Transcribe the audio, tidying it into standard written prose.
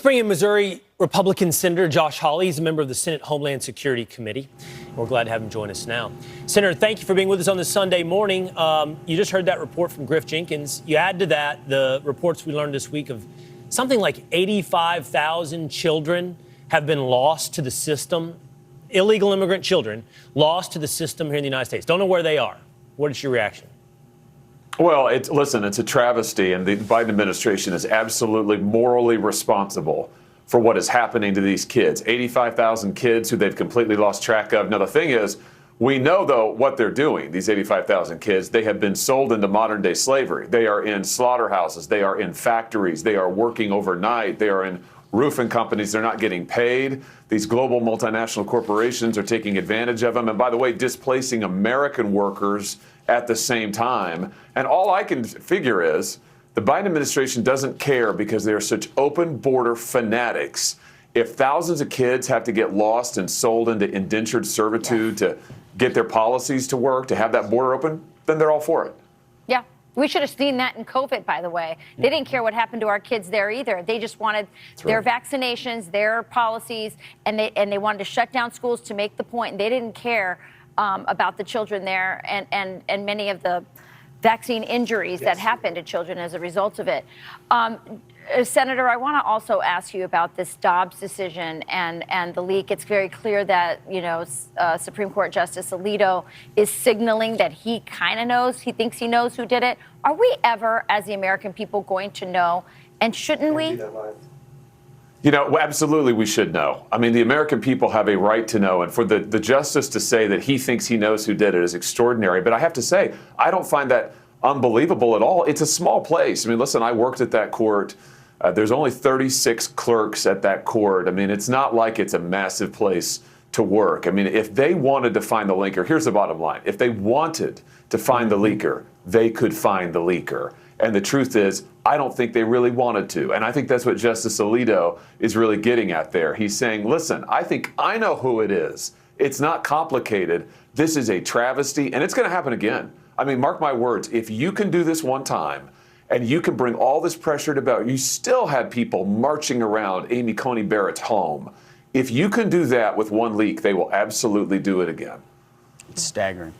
bring in Missouri Republican Senator Josh Hawley. He's a member of the Senate Homeland Security Committee. We're glad to have him join us now. Senator, thank you for being with us on this Sunday morning. You just heard that report from Griff Jenkins. You add to that the reports we learned this week of something like 85,000 children have been lost to the system, illegal immigrant children, lost to the system here in the United States. Don't know where they are. What is your reaction? Well, listen, it's a travesty, and the Biden administration is absolutely morally responsible for what is happening to these kids. 85,000 kids who they've completely lost track of. Now, the thing is, we know, though, what they're doing, these 85,000 kids. They have been sold into modern-day slavery. They are in slaughterhouses. They are in factories. They are working overnight. They are in roofing companies. They're not getting paid. These global multinational corporations are taking advantage of them. And by the way, displacing American workers at the same time. And all I can figure is the Biden administration doesn't care because they are such open border fanatics. If thousands of kids have to get lost and sold into indentured servitude to get their policies to work, to have that border open, then they're all for it. Yeah. We should have seen that in COVID, by the way. They didn't care what happened to our kids there either. They just wanted their vaccinations, their policies, and they wanted to shut down schools to make the point. And they didn't care about the children there and many of the vaccine injuries that happened to children as a result of it. Senator, I want to also ask you about this Dobbs decision and the leak. It's very clear that, Supreme Court Justice Alito is signaling that he kind of knows, he thinks he knows who did it. Are we ever, as the American people, going to know? And shouldn't we? Absolutely we should know. I mean, the American people have a right to know. And for the justice to say that he thinks he knows who did it is extraordinary. But I have to say, I don't find that unbelievable at all. It's a small place. I mean, listen, I worked at that court. There's only 36 clerks at that court. I mean, it's not like it's a massive place to work. I mean, if they wanted to find the leaker, here's the bottom line. If they wanted to find the leaker, they could find the leaker. And the truth is, I don't think they really wanted to. And I think that's what Justice Alito is really getting at there. He's saying, listen, I think I know who it is. It's not complicated. This is a travesty, and it's going to happen again. I mean, mark my words, if you can do this one time, and you can bring all this pressure to bear, you still had people marching around Amy Coney Barrett's home. If you can do that with one leak, they will absolutely do it again. It's staggering.